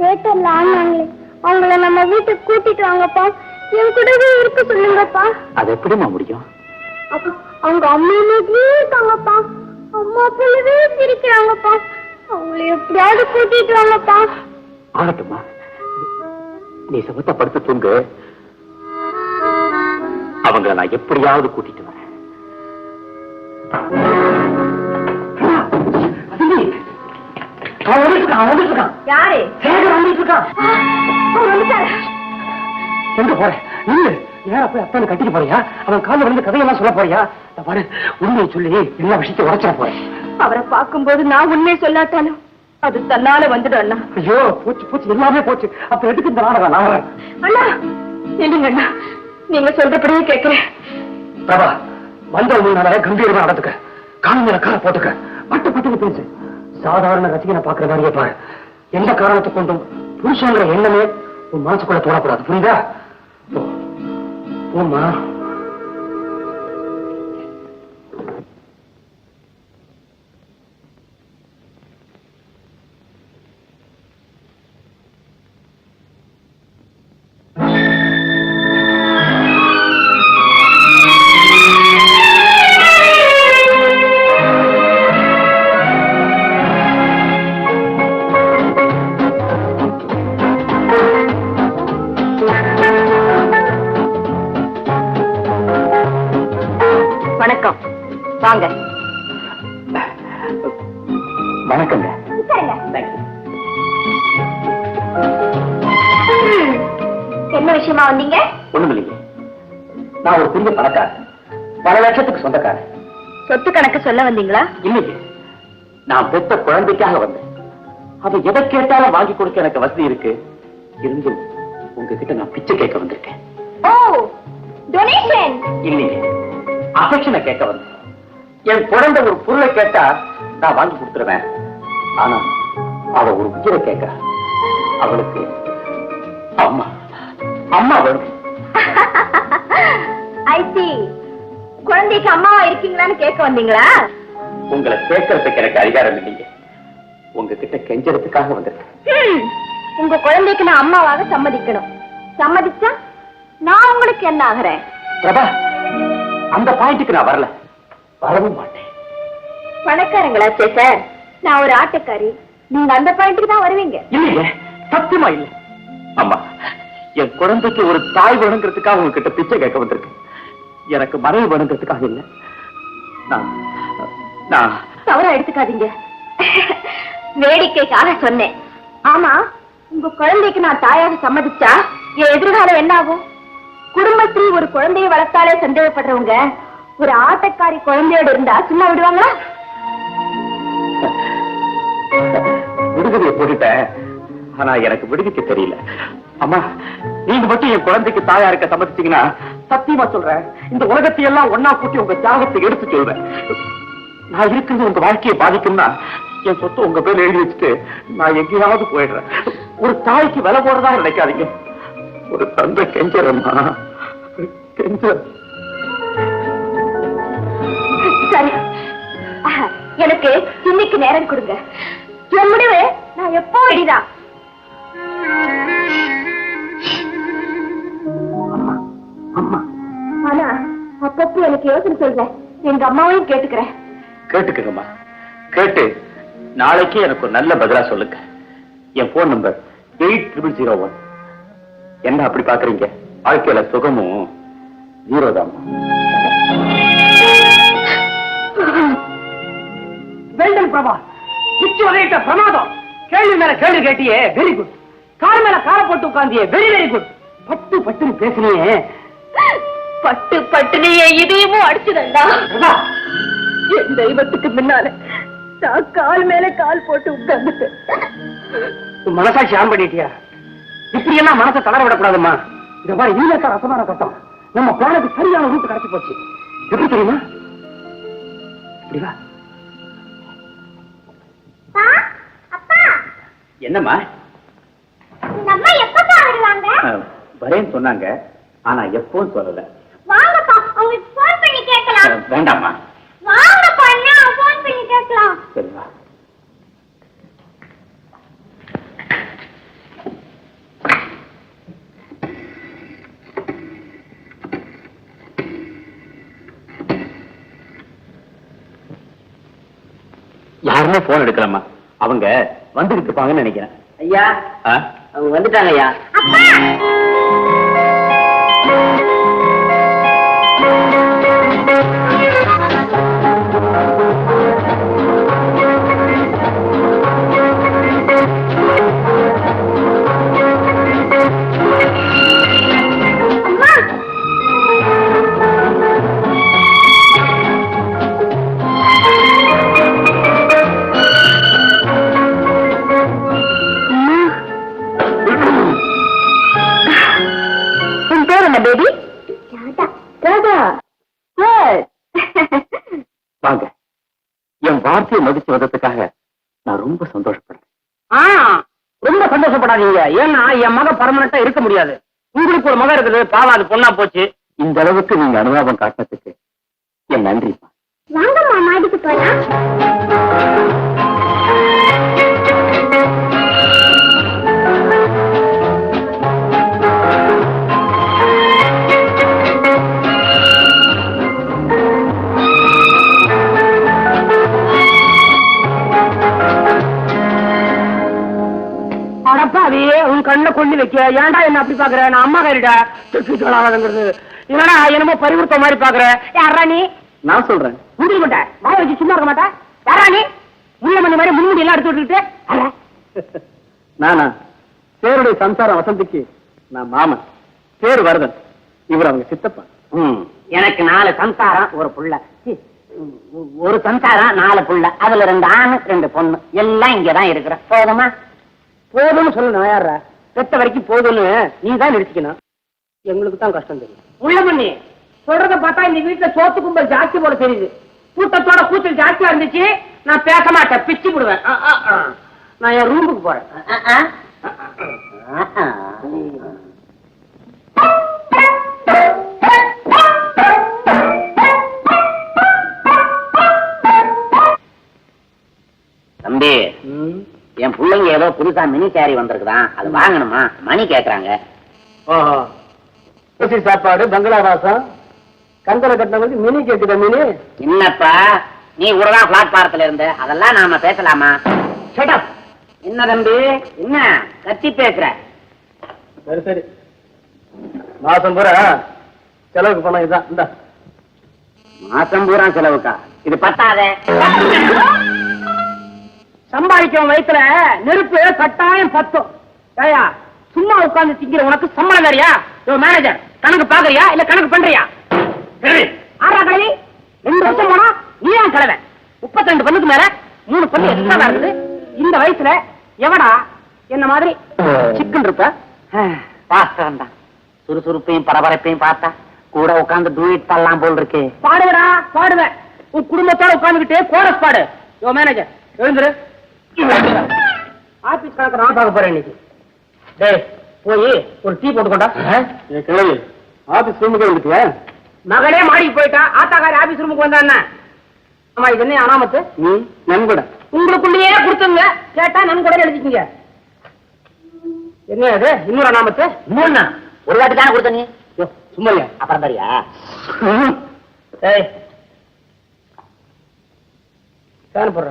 தியேட்டர்ல ஆனாங்களே அவங்கள நம்ம வீட்டுக்கு கூட்டிட்டு வாங்கப்பா. என் கூடவே இருக்க சொல்லுங்கப்பா. அது எப்படிமா முடியும்? அப்பா அவங்க அம்மா மாதிரியே இருக்காங்கப்பா. அம்மா போலவே சிரிக்கிறாங்கப்பா. அவங்களை எப்படியாவது கூட்டிட்டு வாங்கப்பா. ஆகட்டுமா, நீ சமத்த படுத்து தூங்கு. அவங்களை நான் எப்படியாவது கூட்டிட்டு வரேன். யாரு எங்க போற? நில்லு. நேரா போய் அத்தான கட்டிட்டு போறியா? அவன் கால வந்து கதையெல்லாம் சொல்ல போறியா? பாரு, உண்மையை சொல்லி எல்லா விஷயத்தையும் உடைச்சிட போறேன். அவரை பார்க்கும்போது நான் உண்மையை சொல்லாட்டாலும் அது தன்னால வந்துடும் அண்ணா. ஐயோ, போச்சு போச்சு, எல்லாமே போச்சு. அப்ப எதுக்கு இந்த நாடகம்? நான் வரேன். அண்ணா இல்லைங்க அண்ணா, நீங்க சொல்றபடியே கேட்கிறேன். பிரபா, வந்த முன்னால கம்பீரமா நடத்துக்க. கால் மேல கால போட்டுக்க. பட்டு பட்டுக்கு பேசு. சாதாரண ரசிகனை பாக்குற மாதிரியே பாரு. எந்த காரணத்தை கொண்டும் புருஷங்கிற எண்ணமே உன் மனசுக்குள்ள தோணக்கூடாது. புரியுதா? போம்மா. வணக்கம். வாங்க. வணக்கங்க. என்ன விஷயமா வந்தீங்க? ஒண்ணும் இல்லைங்க. நான் ஒரு பெரிய பணக்காரன், பல லட்சத்துக்கு சொந்தக்காரன். சொத்து கணக்கு சொல்ல வந்தீங்களா? இல்லைங்க, நான் பெற்ற குழந்தைக்காக வந்தேன். அது எதை கேட்டாலும் வாங்கி கொடுக்க எனக்கு வசதி இருக்கு. இருந்தும் உங்ககிட்ட நான் பிச்சை கேட்க வந்திருக்கேன். ஓ, டொனேஷன் இல்லைங்க, அஃபெக்ஷனை கேட்க வந்தேன். என் குழந்தை ஒரு பொருளை கேட்டா நான் வாங்கி கொடுத்துருவேன். ஆனா அவ ஒரு உயிரை கேட்க, அவளுக்கு அம்மா அம்மா வரும். ஐசி, குழந்தைக்கு அம்மாவா இருக்கீங்களான்னு கேட்க வந்தீங்களா? உங்களை கேட்கறதுக்கு எனக்கு அதிகாரம் இல்லைங்க. உங்ககிட்ட கெஞ்சறதுக்காக வந்திருக்கேன். உங்க குழந்தைக்கு நான் அம்மாவாக சம்மதிக்கணும். சம்மதிச்சா நான் உங்களுக்கு என்ன ஆகிறேன்? பிரபா, அந்த பாயிண்ட்டுக்கு நான் வரல, வரவும் மாட்டேன். பணக்காரங்களாச்சே சார், நான் ஒரு ஆட்டக்காரி. நீங்க அந்த பாயிண்ட்டுக்கு தான் வருவீங்க. இல்லைங்க, சத்தியமா இல்ல. அம்மா, என் குழந்தைக்கு ஒரு தாய் வேணுங்கிறதுக்காக உங்ககிட்ட பிச்சை கேட்க வந்திருக்கேன். எனக்கு மனைவி வேணுங்கிறதுக்காக இல்ல. நான் தவறா எடுத்துக்காதீங்க, வேடிக்கைக்காக சொன்னேன். ஆமா, உங்க குழந்தைக்கு நான் தாயாக சம்மதிச்சா என் எதிர்காலம் என்ன ஆகும்? குடும்பத்தில் ஒரு குழந்தையை வளர்த்தாலே சந்தேகப்படுறவங்க ஒரு ஆட்டக்காரி குழந்தையோடு இருந்தா சும்மா விடுவாங்களா? விடுதலையை போட்டுட்டேன், ஆனா எனக்கு விடுதிக்க தெரியல. அம்மா, நீங்க மட்டும் என் குழந்தைக்கு தாயா இருக்க சம்மதிச்சீங்கன்னா சத்தியமா சொல்றேன், இந்த உலகத்தை எல்லாம் ஒன்னா கூட்டி உங்க தியாகத்தை எடுத்து சொல்றேன். நான் இருக்கிறது உங்க வாழ்க்கையை பாதிக்கும்னா என் சொத்து உங்க பேர் எழுதி வச்சுட்டு நான் எங்கேயாவது போயிடுறேன். ஒரு தாய்க்கு விலை போறதா நினைக்காதீங்க. ஒரு தந்தை கெஞ்சறம்மா, கெஞ்ச. சரி, எனக்கு இன்னைக்கு நேரம் கொடுங்க. என் முடிவு நான் எப்போ வெளிதான். ஆனா அப்பப்போ எனக்கு யோசனை சொல்றேன். எங்க அம்மாவையும் கேட்டுக்கிறேன். கேட்டுக்கங்கம்மா, கேட்டு நாளைக்கு எனக்கு ஒரு நல்ல பதிலா சொல்லுங்க. என் போன் நம்பர் 8001. என்ன அப்படி பாக்குறீங்க? வாழ்க்கையில சுகமும் 0 தான். வெல்டன் பிரபா, பிச்சு வகையிட்ட பிரமாதம். கேள்வி மேல கேள்வி கேட்டியே, வெரி குட். கார் மேல காரை போட்டு உட்காந்தியே, வெரி வெரி குட். பட்டு பட்டுன்னு பேசினியே, பட்டு பட்டுனே இதையும் அடிச்சுதண்டா. என் தெய்வத்துக்கு முன்னால நான் கால் மேல கால் போட்டு உட்கார்ந்து மனசாட்சி ஆன் பண்ணிட்டியா? இப்படி எல்லாம் மனசை தளர விடக்கூடாதுமா. இந்த மாதிரி நீலக்கா ரசமான கட்டம் நம்ம பிளானுக்கு சரியான ரூட் கிடைச்சு போச்சு. எப்படி தெரியுமா? என்னம்மா? வரேன்னு சொன்னாங்க, ஆனா எப்பவும் சொல்லல. வேண்டாமா? சரிவா. இன்னும் போன் எடுக்கலாமா? அவங்க வந்துகிட்டு இருப்பாங்கன்னு நினைக்கிறேன். ஐயா, ஆ? அவங்க வந்துட்டாங்க ஐயா. உன் பேர் என்ன பேபி? ராதா. Good. வாங்க. என் வார்த்தையை மதிச்சு வந்ததுக்காக நான் ரொம்ப சந்தோஷப்படுறேன். ரொம்ப சந்தோஷப்படாதீங்க. ஏன்னா என் மக பர்மனண்டா இருக்க முடியாது. உங்களுக்கு ஒரு மகன் இருக்குது, பாவம் அது பொண்ணா போச்சு. இந்த அளவுக்கு நீங்க அனுதாபம் காட்டினதுக்கு என் நன்றிப்பா. வாங்கம்மா மாடிக்கு போலாம். அடப்பாவி, உன் கண்ணை கொண்டு வைக்க ஏன்டா என்ன அப்படி பாக்குற? நான் அம்மா கைடா ஆகாதுங்கிறது என்னடா என்னமோ பரிவர்த்த மாதிரி பாக்குற. யாரா நீ? நான் சொல்றேன். முடிய மாட்டேன், வாய வச்சு சும்மா இருக்க மாட்டேன். யாரா நீ? முள்ளமணி மாதிரி முன்முடி எல்லாம் எடுத்து விட்டுக்கிட்டு. நானா? பேருடைய சம்சாரம் வசந்திக்கு நான் மாமன். பேரு வரதன். இவர் அவங்க சித்தப்பா. எனக்கு 4 சம்சாரம், ஒரு புள்ள. ஒரு சம்சாரம் 4 புள்ள. அதுல 2 ஆணு 2 பொண்ணு. எல்லாம் இங்கதான் இருக்கிற. போதுமா? போதும்னு சொல்லு. நான் யாரா? பெத்த வரைக்கும் போதும்னு நீ தான் நிறுத்திக்கணும். எங்களுக்கு தான் கஷ்டம் தெரியும். முள்ளமணி சொல்றத பார்த்தா இந்த வீட்டுல சோத்து கும்பல் ஜாஸ்தி போல தெரியுது. கூட்டத்தோட கூச்சல் ஜாஸ்தியா இருந்துச்சு. நான் பேச மாட்டேன், பிச்சு விடுவேன். நான் என் ரூமுக்கு போறேன். தம்பி, என் பிள்ளைங்க ஏதோ புதுசா மினி சாரி வந்திருக்குதான், அது வாங்கணுமா? மணி கேக்குறாங்க. சாப்பாடு, பங்களா வாசம், கந்தல கட்டினவங்களுக்கு மினி கேக்குத மினி. என்னப்பா நீ கூடதான் பிளாட்பாரத்துல இருந்த, அதெல்லாம் நாம பேசலாமா? என்ன தம்பி, என்ன கத்தி பேசுற? சரி சரி, மாசம் பூரா செலவுக்கு பணம் இதுதான். இந்த மாசம் பூரா செலவுக்கா? இது பத்தாதே. சம்பாதிக்கும் வயசுல நெருப்பு கட்டாயம் பத்தும். ஏயா, சும்மா உட்கார்ந்து திங்கிற உனக்கு சம்பளம் வேறையா? மேனேஜர் கணக்கு பாக்குறியா இல்ல கணக்கு பண்றியா? ஆறா கலவி 2 வருஷம் போனா நீ தான் கலவை. 32 பல்லுக்கு மேல 3 பல்லு எக்ஸ்ட்ரா இருக்குது. இந்த வயசுல எவடா என்ன மாதிரி சிக்கன் இருப்ப? பாஸ்தான் தான். சுறுசுறுப்பையும் பரபரப்பையும் பார்த்தா கூட உட்கார்ந்து டூயிட் பாடலாம் போல் இருக்கு. பாடுவடா, பாடுவேன். உன் குடும்பத்தோட உட்கார்ந்துகிட்டே கோரஸ் பாடு. யோ மேனேஜர் எழுந்துரு. ஆபீஸ் கணக்கு நான் பார்க்க போறேன் இன்னைக்கு. டேய், போய் ஒரு டீ போட்டுக்கொண்டா. கிழவி ஆபீஸ் ரூமுக்கு வந்துட்டியா? மகளே மாடிக்கு போயிட்டா, ஆத்தாக்காரி ஆபீஸ் ரூமுக்கு வந்தா என்ன? ஆமா, இது என்ன அனாமத்து? நீ நன்கொடை உங்களுக்குள்ளேயே கொடுத்துங்க, கேட்டா நன்கொடை எழுதிக்கீங்க. என்ன அது? இன்னொரு அனாமத்து? இன்னொன்னா? ஒரு வாட்டி தானே கொடுத்த நீ? சும்மா அப்புறம் தரியா? ஏய், ஃபேன் போடுற.